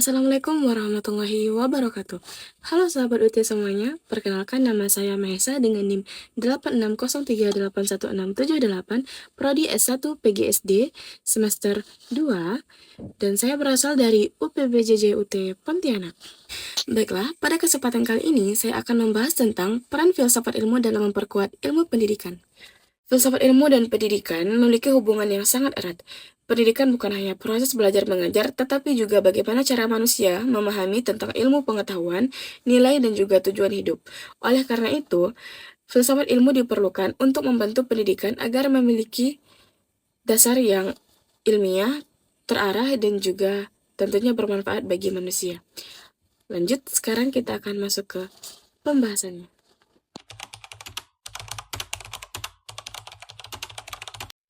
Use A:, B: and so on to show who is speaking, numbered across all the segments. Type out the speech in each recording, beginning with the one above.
A: Assalamualaikum warahmatullahi wabarakatuh. Halo sahabat UT semuanya, perkenalkan nama saya Mahesa dengan NIM 8603816678, Prodi S1 PGSD semester 2, dan saya berasal dari UPBJJ UT Pontianak. Baiklah, pada kesempatan kali ini saya akan membahas tentang peran filsafat ilmu dalam memperkuat ilmu pendidikan. Filsafat ilmu dan pendidikan memiliki hubungan yang sangat erat. Pendidikan bukan hanya proses belajar mengajar, tetapi juga bagaimana cara manusia memahami tentang ilmu pengetahuan, nilai, dan juga tujuan hidup. Oleh karena itu, filsafat ilmu diperlukan untuk membantu pendidikan agar memiliki dasar yang ilmiah, terarah, dan juga tentunya bermanfaat bagi manusia. Lanjut, sekarang kita akan masuk ke pembahasannya.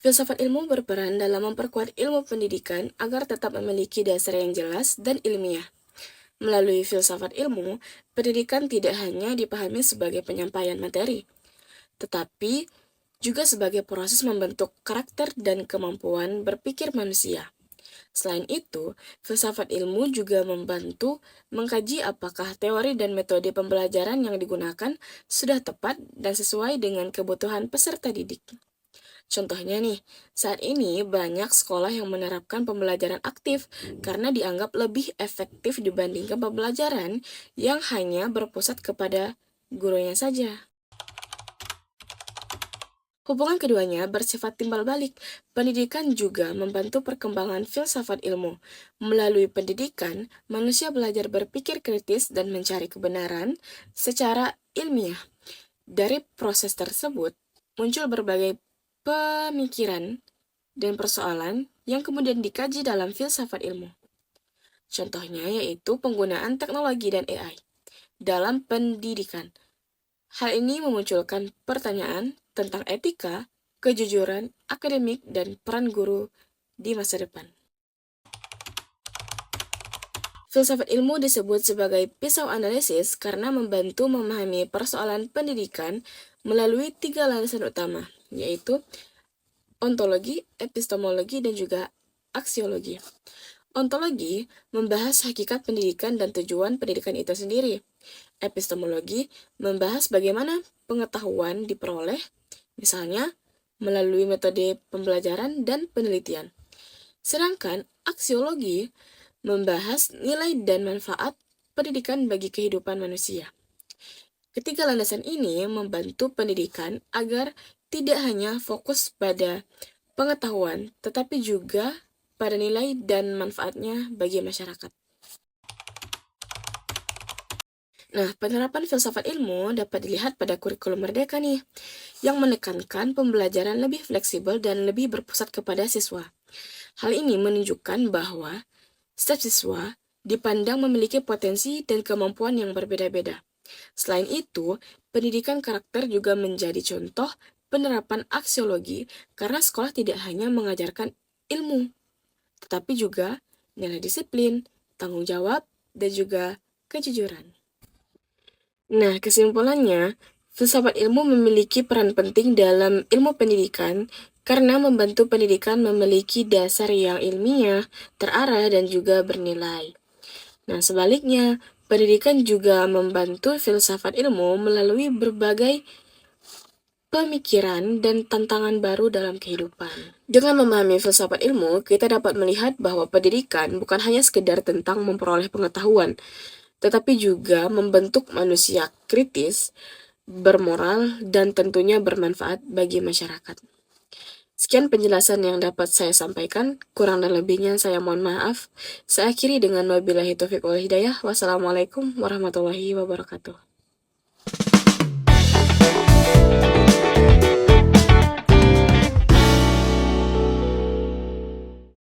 A: Filsafat ilmu berperan dalam memperkuat ilmu pendidikan agar tetap memiliki dasar yang jelas dan ilmiah. Melalui filsafat ilmu, pendidikan tidak hanya dipahami sebagai penyampaian materi, tetapi juga sebagai proses membentuk karakter dan kemampuan berpikir manusia. Selain itu, filsafat ilmu juga membantu mengkaji apakah teori dan metode pembelajaran yang digunakan sudah tepat dan sesuai dengan kebutuhan peserta didik. Contohnya nih, saat ini banyak sekolah yang menerapkan pembelajaran aktif karena dianggap lebih efektif dibandingkan pembelajaran yang hanya berpusat kepada gurunya saja. Hubungan keduanya bersifat timbal balik. Pendidikan juga membantu perkembangan filsafat ilmu. Melalui pendidikan, manusia belajar berpikir kritis dan mencari kebenaran secara ilmiah. Dari proses tersebut, muncul berbagai pemikiran dan persoalan yang kemudian dikaji dalam filsafat ilmu. Contohnya yaitu penggunaan teknologi dan AI dalam pendidikan. Hal ini memunculkan pertanyaan tentang etika, kejujuran akademik, dan peran guru di masa depan. Filsafat ilmu disebut sebagai pisau analisis karena membantu memahami persoalan pendidikan melalui 3 landasan utama, yaitu ontologi, epistemologi, dan juga aksiologi. Ontologi membahas hakikat pendidikan dan tujuan pendidikan itu sendiri. Epistemologi membahas bagaimana pengetahuan diperoleh, misalnya melalui metode pembelajaran dan penelitian. Sedangkan aksiologi membahas nilai dan manfaat pendidikan bagi kehidupan manusia. Ketiga landasan ini membantu pendidikan agar tidak hanya fokus pada pengetahuan, tetapi juga pada nilai dan manfaatnya bagi masyarakat. Nah, penerapan filsafat ilmu dapat dilihat pada kurikulum Merdeka nih, yang menekankan pembelajaran lebih fleksibel dan lebih berpusat kepada siswa. Hal ini menunjukkan bahwa setiap siswa dipandang memiliki potensi dan kemampuan yang berbeda-beda. Selain itu, pendidikan karakter juga menjadi contoh penerapan aksiologi karena sekolah tidak hanya mengajarkan ilmu, tetapi juga nilai disiplin, tanggung jawab, dan juga kejujuran. Nah, kesimpulannya, filsafat ilmu memiliki peran penting dalam ilmu pendidikan karena membantu pendidikan memiliki dasar yang ilmiah, terarah, dan juga bernilai. Nah, sebaliknya, pendidikan juga membantu filsafat ilmu melalui berbagai pemikiran dan tantangan baru dalam kehidupan. Dengan memahami filsafat ilmu, kita dapat melihat bahwa pendidikan bukan hanya sekedar tentang memperoleh pengetahuan, tetapi juga membentuk manusia kritis, bermoral, dan tentunya bermanfaat bagi masyarakat. Sekian penjelasan yang dapat saya sampaikan, kurang dan lebihnya saya mohon maaf. Saya akhiri dengan wabillahi taufiq wal hidayah. Wassalamualaikum warahmatullahi wabarakatuh.